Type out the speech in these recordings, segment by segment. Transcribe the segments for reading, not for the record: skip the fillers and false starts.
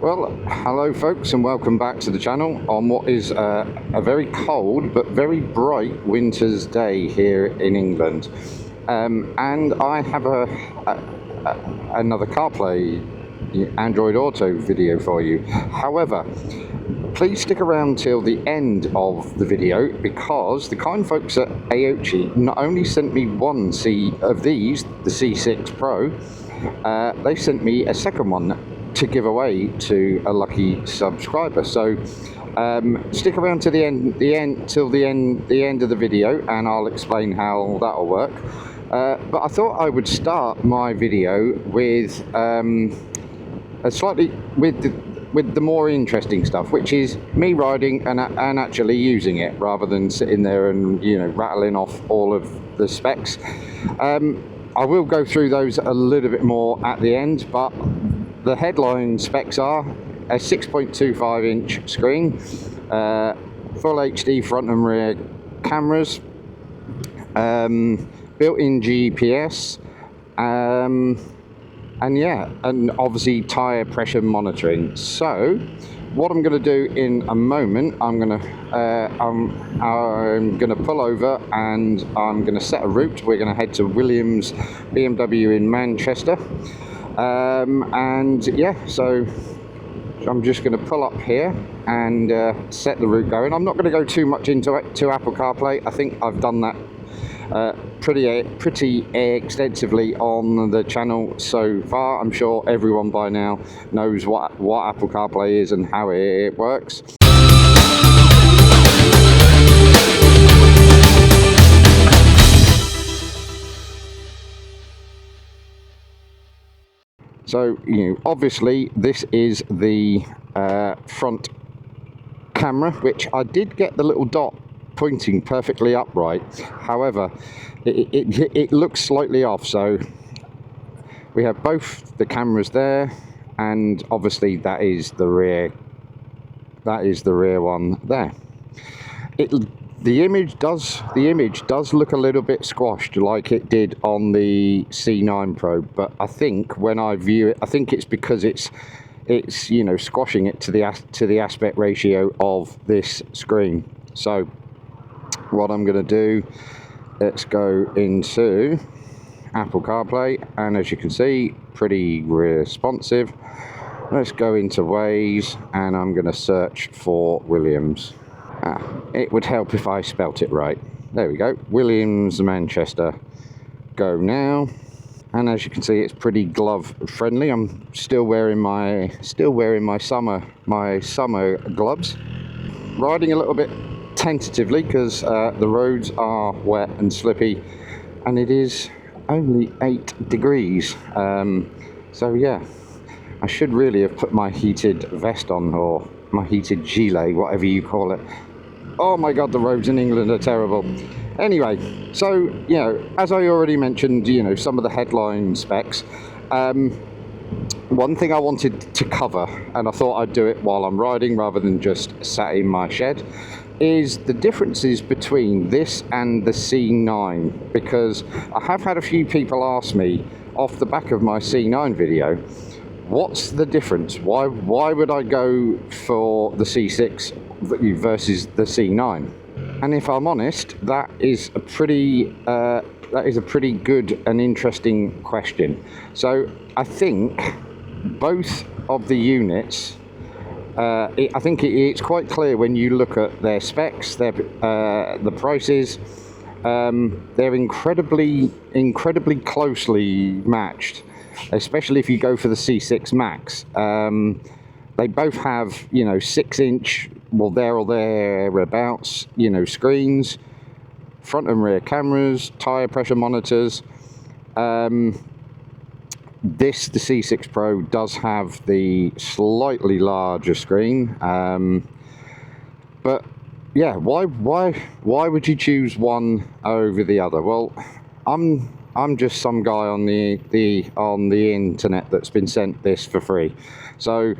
Well, hello folks, and welcome back to the channel on what is a very cold but very bright winter's day here in England. And I have another CarPlay Android Auto video for you. However, please stick around till the end of the video, because the kind folks at Aoocci not only sent me one of these, the C6 Pro, they sent me a second one to give away to a lucky subscriber. So stick around to the end till the end of the video, and I'll explain how that'll work. But I thought I would start my video with with the more interesting stuff, which is me riding and actually using it, rather than sitting there and rattling off all of the specs. I will go through those a little bit more at the end, but the headline specs are a 6.25 inch screen, full HD front and rear cameras, built-in GPS, and obviously tyre pressure monitoring. So what I'm going to do in a moment, I'm going to pull over and I'm going to set a route. We're going to head to Williams BMW in Manchester. So I'm just going to pull up here and set the route going. I'm not going to go too much into Apple CarPlay. I think I've done that pretty extensively on the channel so far. I'm sure everyone by now knows what Apple CarPlay is and how it works. So, obviously this is the front camera, which I did get the little dot pointing perfectly upright. However, it looks slightly off. So we have both the cameras there, and obviously that is the rear one there. The image does look a little bit squashed, like it did on the C9 Pro, but I think when I view it, I think it's because it's squashing it to the aspect ratio of this screen. So what I'm going to do, let's go into Apple CarPlay, and as you can see, pretty responsive. Let's go into Waze, and I'm going to search for Williams. It would help if I spelt it right. There we go, Williams, Manchester. Go now, and as you can see, it's pretty glove friendly. I'm still wearing my summer gloves. Riding a little bit tentatively because the roads are wet and slippy, and it is only 8 degrees. So yeah, I should really have put my heated vest on, or my heated gilet, whatever you call it. Oh my god, the roads in England are terrible. Anyway, so as I already mentioned, some of the headline specs. One thing I wanted to cover, and I thought I'd do it while I'm riding rather than just sat in my shed, is the differences between this and the C9, because I have had a few people ask me off the back of my C9 video, what's the difference? Why would I go for the C6 versus the C9? And if I'm honest, that is a pretty good and interesting question. So I think both of the units, I think it's quite clear when you look at their specs, the prices. They're incredibly closely matched, especially if you go for the C6 Max. They both have 6-inch, well, there or thereabouts, screens, front and rear cameras, tire pressure monitors. The C6 Pro does have the slightly larger screen, but yeah, why would you choose one over the other? Well, I'm just some guy on the internet that's been sent this for free. So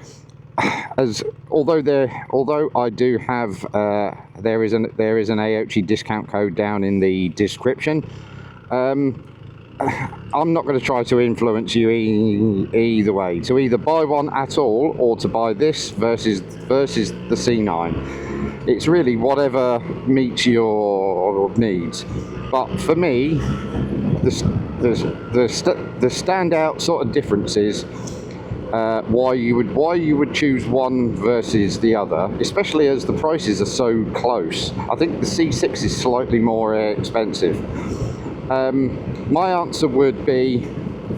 although I do have there is an Aoocci discount code down in the description. I'm not going to try to influence you either way, to either buy one at all or to buy this versus the C9. It's really whatever meets your needs. But for me, the standout sort of difference is why you would choose one versus the other, especially as the prices are so close. I think the C6 is slightly more expensive. My answer would be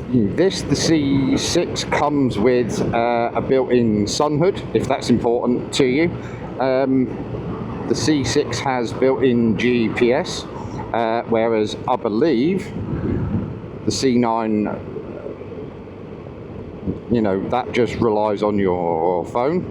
this. The C6 comes with a built-in sun hood, if that's important to you. The C6 has built-in GPS, whereas I believe the C9, that just relies on your phone.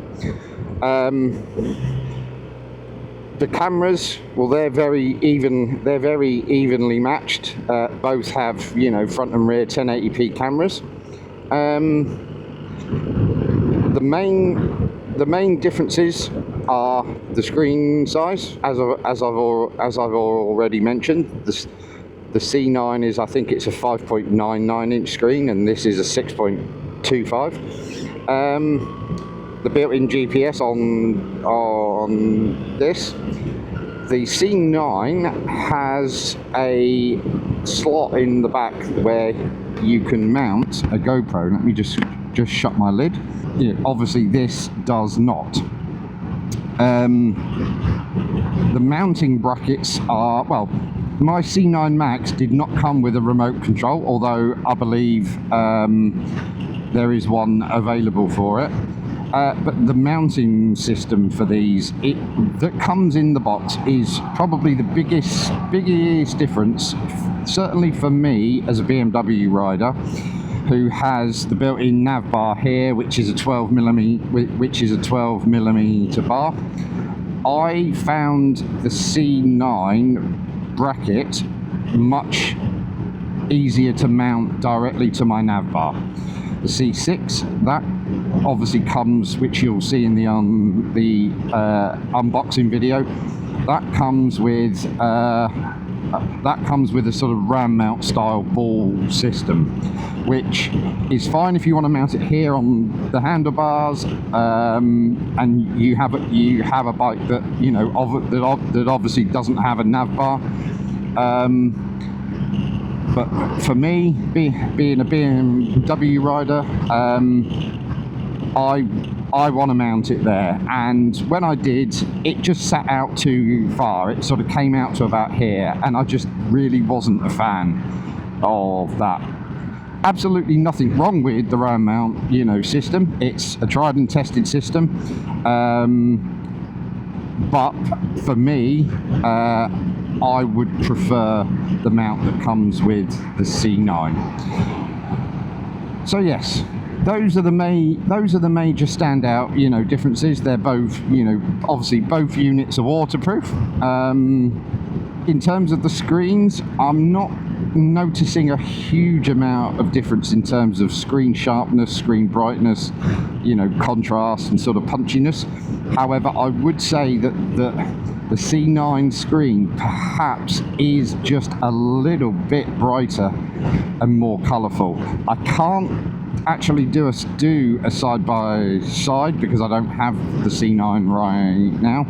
The cameras, well, they're very evenly matched. Both have, front and rear 1080p cameras. The main differences are the screen size, as I've already mentioned. The C9 is, I think it's a 5.99 inch screen, and this is a 6.25. The built-in GPS on this. The C9 has a slot in the back where you can mount a GoPro. Let me just shut my lid. Obviously this does not. The mounting brackets are, well, my C9 Max did not come with a remote control, although I believe there is one available for it. But the mounting system for these that comes in the box is probably the biggest difference, certainly for me as a BMW rider who has the built-in nav bar here, which is a 12mm bar. I found the C9 bracket much easier to mount directly to my nav bar. The C6, that obviously comes, which you'll see in the unboxing video, that comes with a sort of ram mount style ball system, which is fine if you want to mount it here on the handlebars, and you have a bike that that obviously doesn't have a nav bar. But for me, being a BMW rider, I want to mount it there, and when I did, it just sat out too far. It sort of came out to about here, and I just really wasn't a fan of that. Absolutely nothing wrong with the ram mount, system. It's a tried and tested system, but for me, I would prefer the mount that comes with the C9. So yes, those are the major standout differences. They're both obviously both units are waterproof. In terms of the screens, I'm not noticing a huge amount of difference in terms of screen sharpness, screen brightness, contrast and sort of punchiness. However, I would say that the C9 screen perhaps is just a little bit brighter and more colourful. I can't actually do a side by side because I don't have the C9 right now.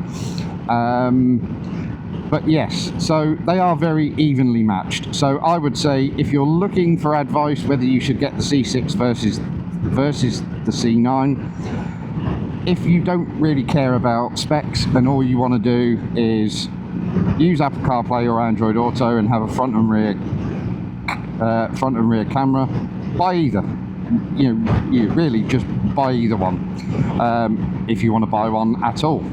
But yes, so they are very evenly matched. So I would say if you're looking for advice whether you should get the C6 versus the C9, if you don't really care about specs and all you want to do is use Apple CarPlay or Android Auto and have a front and rear camera, buy either. You really just buy either one if you want to buy one at all.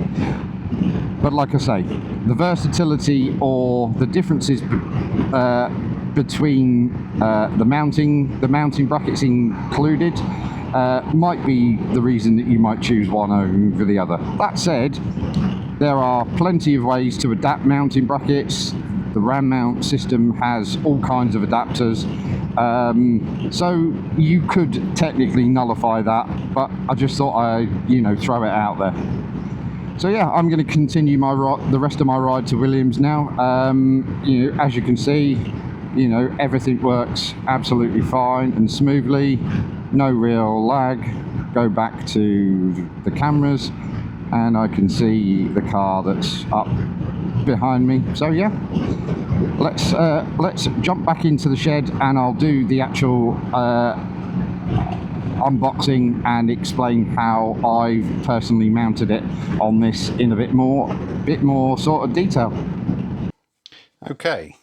But like I say, the versatility or the differences between the mounting brackets included might be the reason that you might choose one over the other. That said, there are plenty of ways to adapt mounting brackets. The ram mount system has all kinds of adapters, so you could technically nullify that, but I just thought I'd throw it out there. So yeah, I'm going to continue the rest of my ride to Williams now. As you can see, you know, everything works absolutely fine and smoothly, no real lag. Go back to the cameras and I can see the car that's up behind me. So yeah, let's jump back into the shed and I'll do the actual unboxing and explain how I've personally mounted it on this in a bit more sort of detail. Okay,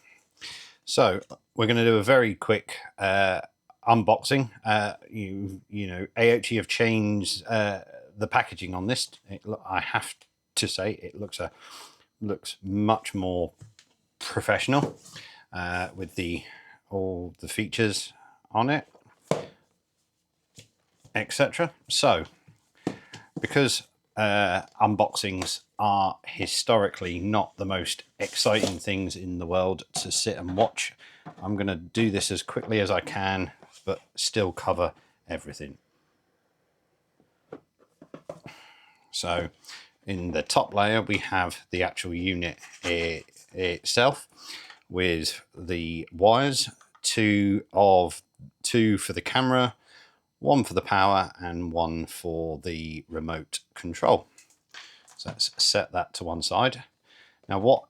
so we're going to do a very quick unboxing. You know, Aoocci have changed the packaging on this. I have to say, it looks much more professional with all the features on it, etc. So, because unboxings are historically not the most exciting things in the world to sit and watch, I'm going to do this as quickly as I can, but still cover everything. So in the top layer we have the actual unit itself with the wires, two for the camera, one for the power and one for the remote control. So let's set that to one side. Now what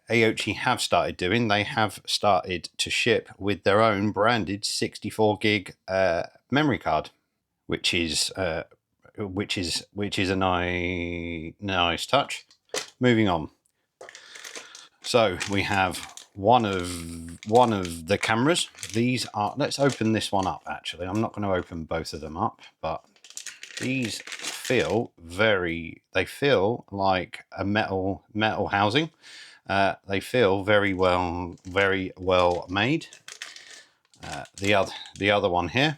Aoocci have started doing, they have started to ship with their own branded 64 gig memory card, which is a nice touch. Moving on. So we have one of the cameras. These are, let's open this one up actually. I'm not going to open both of them up, but these feel they feel like a metal housing. They feel very well made. The other one here,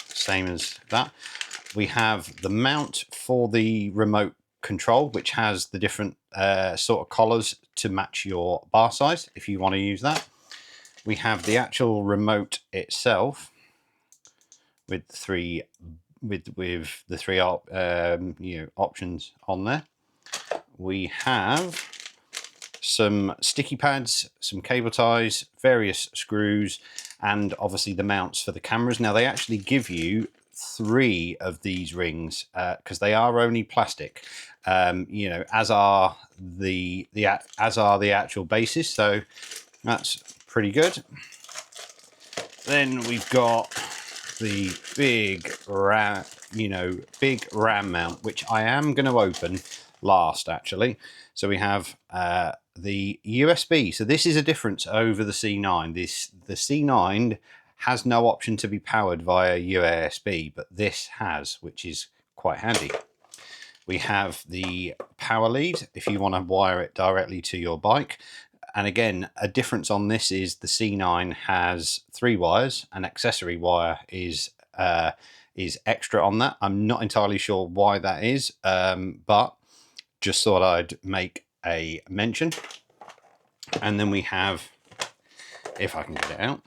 same as that. We have the mount for the remote control, which has the different sort of collars to match your bar size if you want to use that. We have the actual remote itself with the three options on there. We have some sticky pads, some cable ties, various screws, and obviously the mounts for the cameras. Now they actually give you 3 of these rings because they are only plastic, you know, as are the actual bases. So that's pretty good. Then we've got the big RAM mount, which I am going to open last actually. So we have the USB. So this is a difference over the C9. The C9 has no option to be powered via USB, but this has, which is quite handy. We have the power lead if you want to wire it directly to your bike. And again, a difference on this is the C9 has 3 wires. An accessory wire is extra on that. I'm not entirely sure why that is, but just thought I'd make a mention. And then we have, if I can get it out,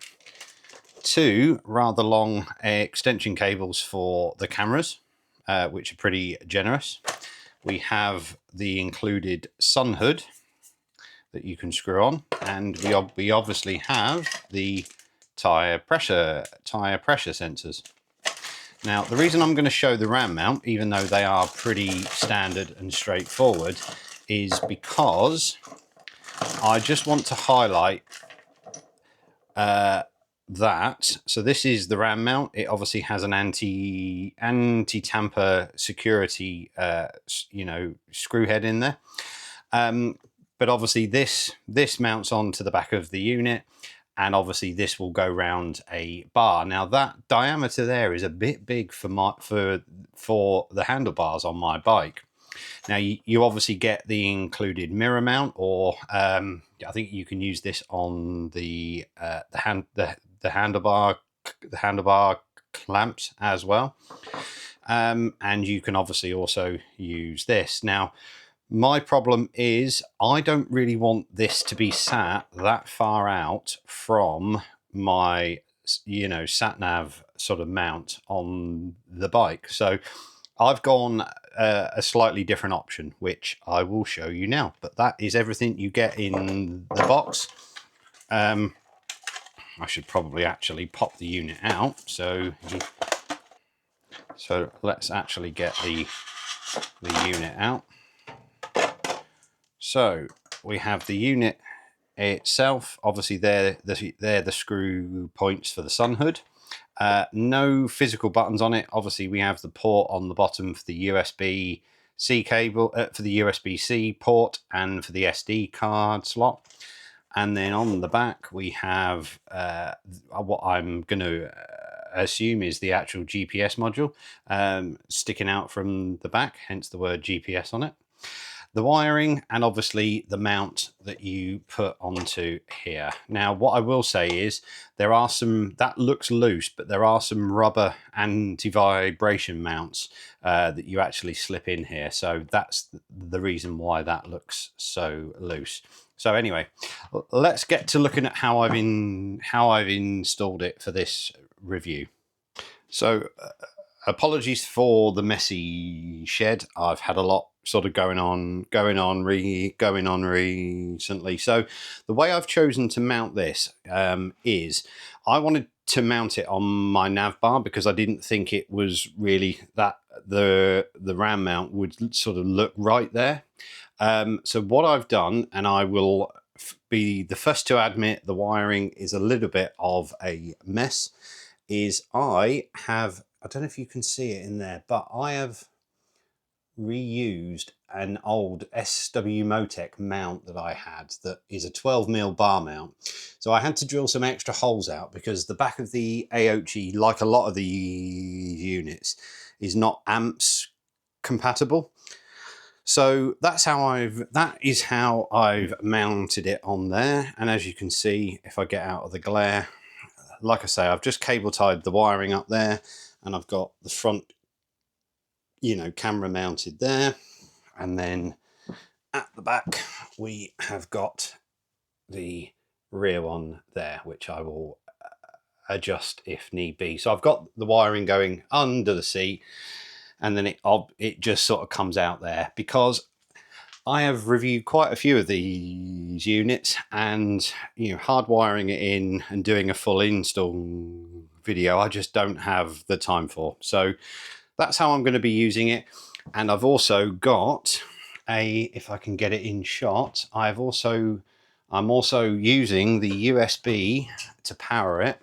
2 rather long extension cables for the cameras, which are pretty generous. We have the included sun hood that you can screw on, and we obviously have the tire pressure sensors. Now the reason I'm going to show the RAM mount, even though they are pretty standard and straightforward, is because I just want to highlight that. So this is the RAM mount. It obviously has an anti-tamper security screw head in there. But obviously this mounts onto the back of the unit, and obviously this will go round a bar. Now that diameter there is a bit big for the handlebars on my bike. Now you obviously get the included mirror mount, or I think you can use this on the handlebar clamps as well, and you can obviously also use this. Now my problem is I don't really want this to be sat that far out from my sat nav sort of mount on the bike, so I've gone a slightly different option, which I will show you now. But that is everything you get in the box. I should probably actually pop the unit out. So let's actually get the unit out. So we have the unit itself. Obviously, they're the screw points for the sun hood. No physical buttons on it. Obviously, we have the port on the bottom for the USB-C cable, for the USB-C port, and for the SD card slot. And then on the back, we have what I'm going to assume is the actual GPS module sticking out from the back, hence the word GPS on it. The wiring, and obviously the mount that you put onto here. Now, what I will say is there are some, that looks loose, but there are some rubber anti-vibration mounts that you actually slip in here. So that's the reason why that looks so loose. So anyway, let's get to looking at how I've installed it for this review. So apologies for the messy shed. I've had a lot sort of going on recently. So the way I've chosen to mount this is I wanted to mount it on my nav bar because I didn't think it was really that the RAM mount would sort of look right there. So what I've done, and I will be the first to admit the wiring is a little bit of a mess, is I don't know if you can see it in there, but I have reused an old SW Motec mount that I had that is a 12mm bar mount. So I had to drill some extra holes out because the back of the Aoocci, like a lot of the units, is not amps compatible. So that is how I've mounted it on there. And as you can see, if I get out of the glare, like I say, I've just cable tied the wiring up there, and I've got the front, camera mounted there. And then at the back, we have got the rear one there, which I will adjust if need be. So I've got the wiring going under the seat, and then it just sort of comes out there, because I have reviewed quite a few of these units, and hardwiring it in and doing a full install video I just don't have the time for. So that's how I'm going to be using it. And I've also got if I can get it in shot, I'm also using the USB to power it,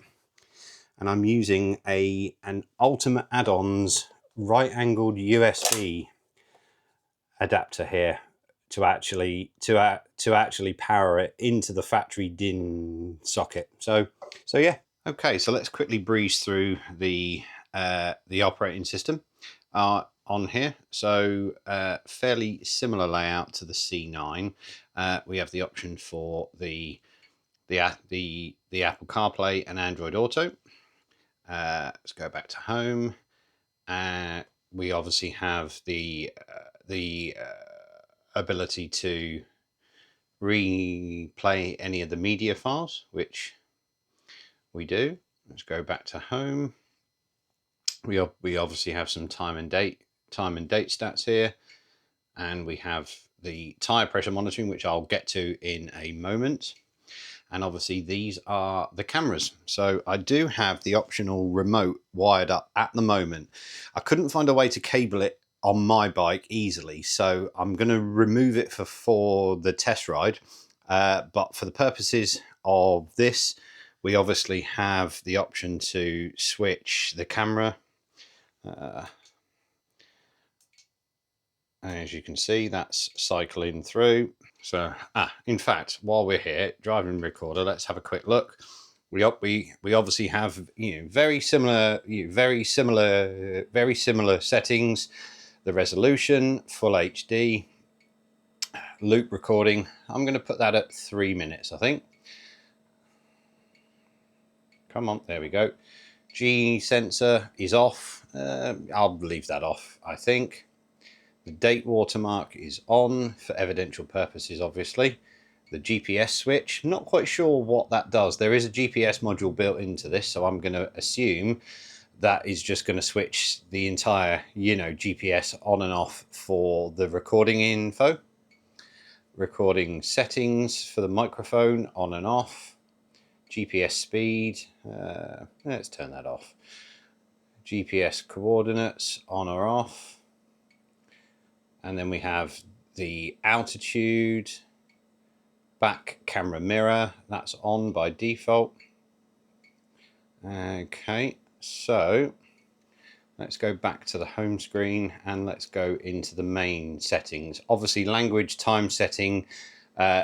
and I'm using an Ultimate Add-ons right-angled USB adapter here to actually power it into the factory DIN socket. So yeah, okay. So let's quickly breeze through the operating system on here. So fairly similar layout to the C9. We have the option for the Apple CarPlay and Android Auto. Let's go back to home. We obviously have the ability to replay any of the media files, which we do. Let's go back to home. We obviously have some time and date stats here, and we have the tire pressure monitoring, which I'll get to in a moment. And obviously these are the cameras. So I do have the optional remote wired up at the moment. I couldn't find a way to cable it on my bike easily, so I'm going to remove it for the test ride. But for the purposes of this, we obviously have the option to switch the camera. As you can see, that's cycling through. So, in fact, while we're here, driving recorder, let's have a quick look. We obviously have very similar settings. The resolution, full HD, loop recording. I'm going to put that at 3 minutes, I think. Come on, there we go. G sensor is off. I'll leave that off, I think. The date watermark is on for evidential purposes, obviously. The GPS switch, not quite sure what that does. There is a GPS module built into this, so I'm going to assume that is just going to switch the entire, GPS on and off for the recording info. Recording settings for the microphone on and off. GPS speed, let's turn that off. GPS coordinates on or off. And then we have the altitude, back camera mirror, that's on by default. Okay, so let's go back to the home screen and let's go into the main settings. Obviously, language time setting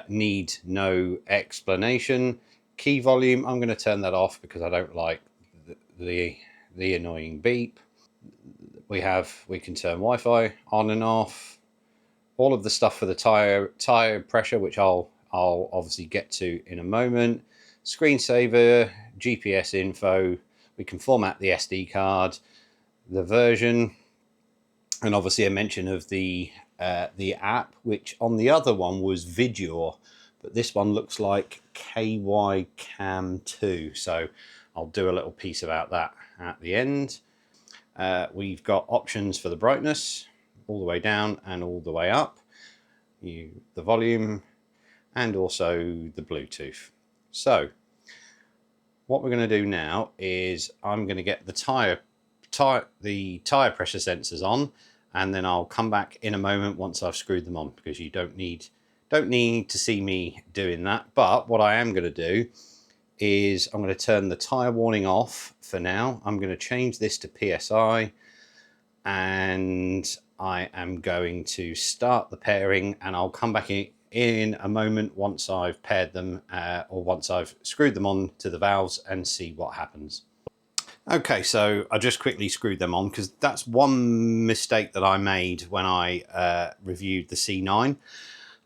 need no explanation. Key volume, I'm going to turn that off because I don't like the annoying beep. We can turn Wi-Fi on and off. All of the stuff for the tire pressure, which I'll obviously get to in a moment. Screensaver, GPS info. We can format the SD card, the version, and obviously a mention of the app, which on the other one was Vidure, but this one looks like KY Cam 2. So I'll do a little piece about that at the end. We've got options for the brightness, all the way down and all the way up, the volume, and also the Bluetooth. So what we're going to do now is I'm going to get the tire pressure sensors on, and then I'll come back in a moment once I've screwed them on, because you don't need to see me doing that. But what I am going to do is I'm going to turn the tire warning off for now. I'm going to change this to PSI, and I am going to start the pairing, and I'll come back in a moment once I've paired them or once I've screwed them on to the valves and see what happens. Okay, so I just quickly screwed them on because that's one mistake that I made when I reviewed the C9.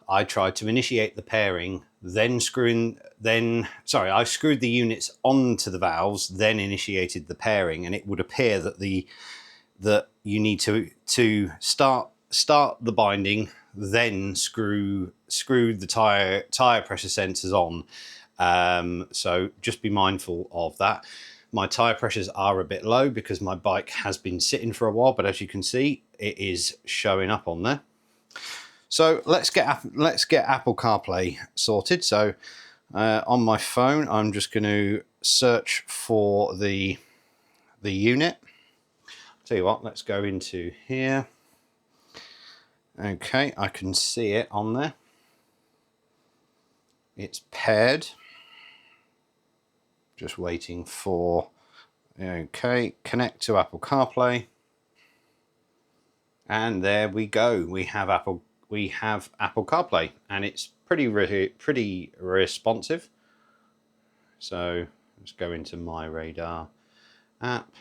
I tried to initiate the pairing, I screwed the units onto the valves, then initiated the pairing, and it would appear that you need to start the binding, then screw the tire pressure sensors on. So just be mindful of that. My tire pressures are a bit low because my bike has been sitting for a while, but as you can see, it is showing up on there. So let's get Apple CarPlay sorted. So on my phone, I'm just going to search for the unit. Tell you what, let's go into here. Okay, I can see it on there. It's paired. Just waiting for, okay, connect to Apple CarPlay. And there we go. We have Apple CarPlay, and it's pretty responsive. So let's go into my radar app.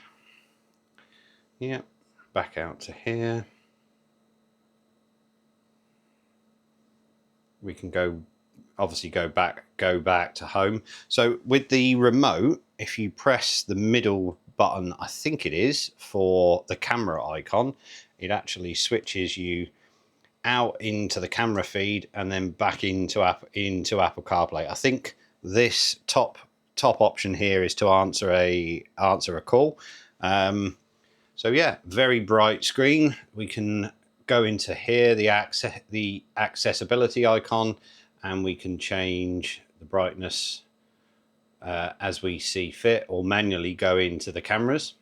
Yep, back out to here. We can obviously go back to home. So with the remote, if you press the middle button, I think it is, for the camera icon, it actually switches you out into the camera feed and then back into Apple CarPlay. I think this top option here is to answer a call. So yeah, very bright screen. We can go into here, the accessibility icon, and we can change the brightness as we see fit, or manually go into the cameras.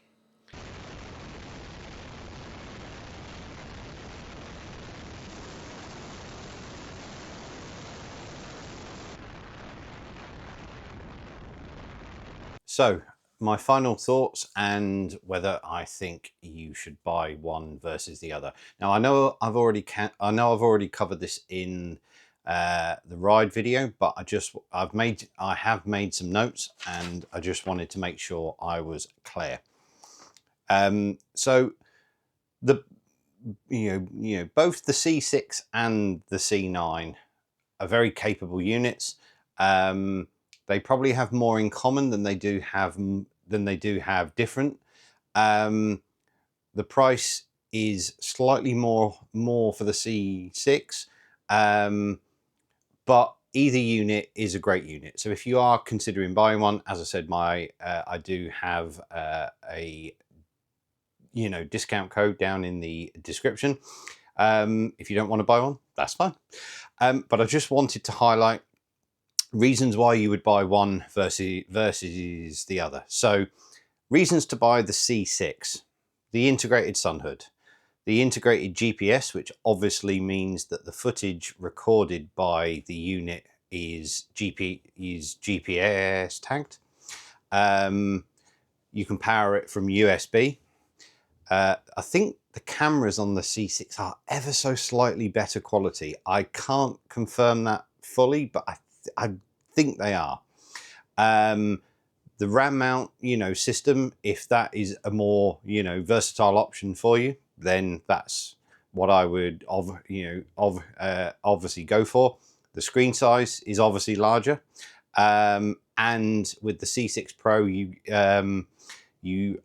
So my final thoughts and whether I think you should buy one versus the other. Now I know I've already covered this in the ride video, but I have made some notes, and I just wanted to make sure I was clear. So both the C6 and the C9 are very capable units. They probably have more in common than they do have different. The price is slightly more for the C6, but either unit is a great unit. So if you are considering buying one, as I said, I do have a discount code down in the description. If you don't want to buy one, that's fine. But I just wanted to highlight reasons why you would buy one versus the other. So reasons to buy the C6, the integrated sun hood, the integrated GPS, which obviously means that the footage recorded by the unit is GPS tagged. You can power it from USB. I think the cameras on the C6 are ever so slightly better quality. I can't confirm that fully, but I think they are. The RAM mount, system, if that is a more, versatile option for you, then that's what I would, obviously go for. The screen size is obviously larger. And with the C6 Pro,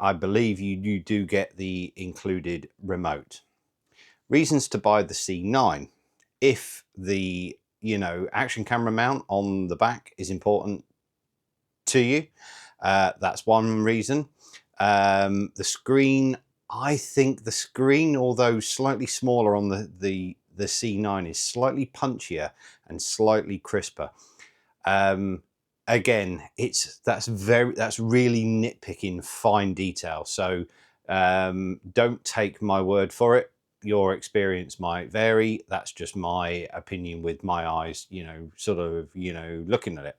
I believe you do get the included remote. Reasons to buy the C9. If the, action camera mount on the back is important to you, that's one reason. The screen, I think the screen, although slightly smaller on the C9, is slightly punchier and slightly crisper. Again, that's really nitpicking fine detail. So don't take my word for it. Your experience might vary. That's just my opinion with my eyes, looking at it.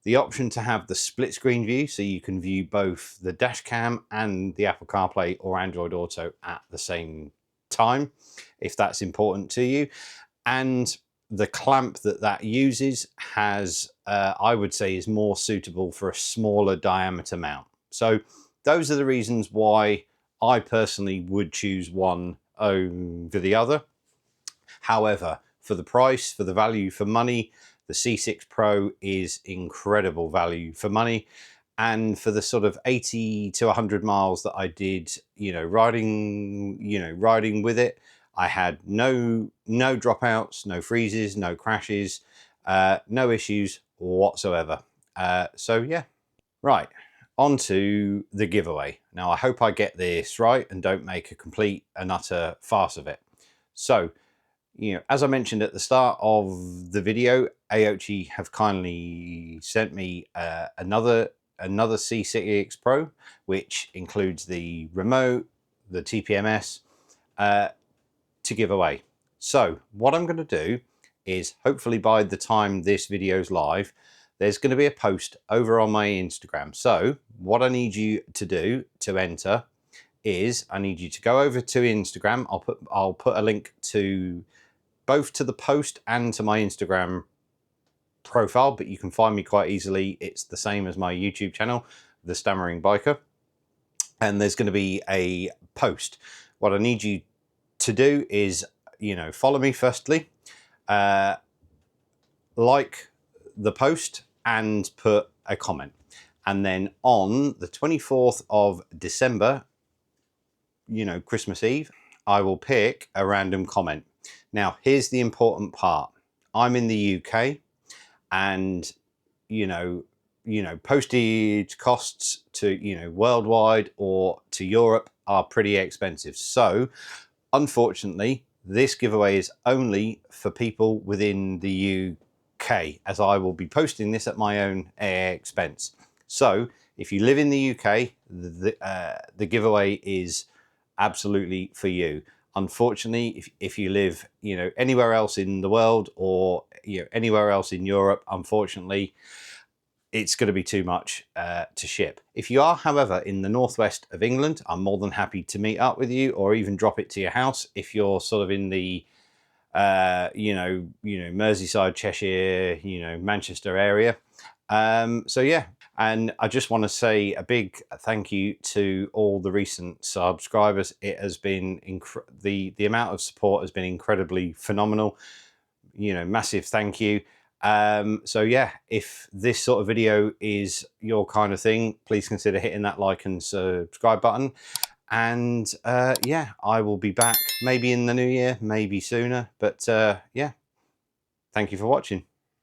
The option to have the split screen view, so you can view both the Dashcam and the Apple CarPlay or Android Auto at the same time, if that's important to you. And the clamp that uses has, I would say, is more suitable for a smaller diameter mount. So those are the reasons why I personally would choose one over the other. However, for the price, for the value for money, the C6 Pro is incredible value for money. And for the sort of 80 to 100 miles that I did, riding with it, I had no dropouts, no freezes, no crashes, no issues whatsoever. So yeah, right, on to the giveaway. Now I hope I get this right and don't make a complete and utter farce of it. So, as I mentioned at the start of the video, Aoocci have kindly sent me another C6 Pro, which includes the remote, the TPMS, to give away. So what I'm going to do is, hopefully by the time this video is live, there's going to be a post over on my Instagram. So what I need you to do to enter is, I need you to go over to Instagram. I'll put a link to both to the post and to my Instagram profile, but you can find me quite easily. It's the same as my YouTube channel, The Stammering Biker. And there's going to be a post. What I need you to do is, follow me firstly, like the post and put a comment. And then on the 24th of December, Christmas Eve, I will pick a random comment. Now, here's the important part. I'm in the UK, and, postage costs to, worldwide or to Europe are pretty expensive. So, unfortunately, this giveaway is only for people within the UK, as I will be posting this at my own expense. So, if you live in the UK, the giveaway is absolutely for you. Unfortunately, if you live, anywhere else in the world, or anywhere else in Europe, unfortunately, it's going to be too much to ship. If you are, however, in the northwest of England, I'm more than happy to meet up with you, or even drop it to your house if you're sort of in the Merseyside, Cheshire, Manchester area. So yeah, and I just want to say a big thank you to all the recent subscribers. It has been the amount of support has been incredibly phenomenal. Massive thank you. So yeah, if this sort of video is your kind of thing, please consider hitting that like and subscribe button. And yeah, I will be back maybe in the new year, maybe sooner, but yeah, thank you for watching.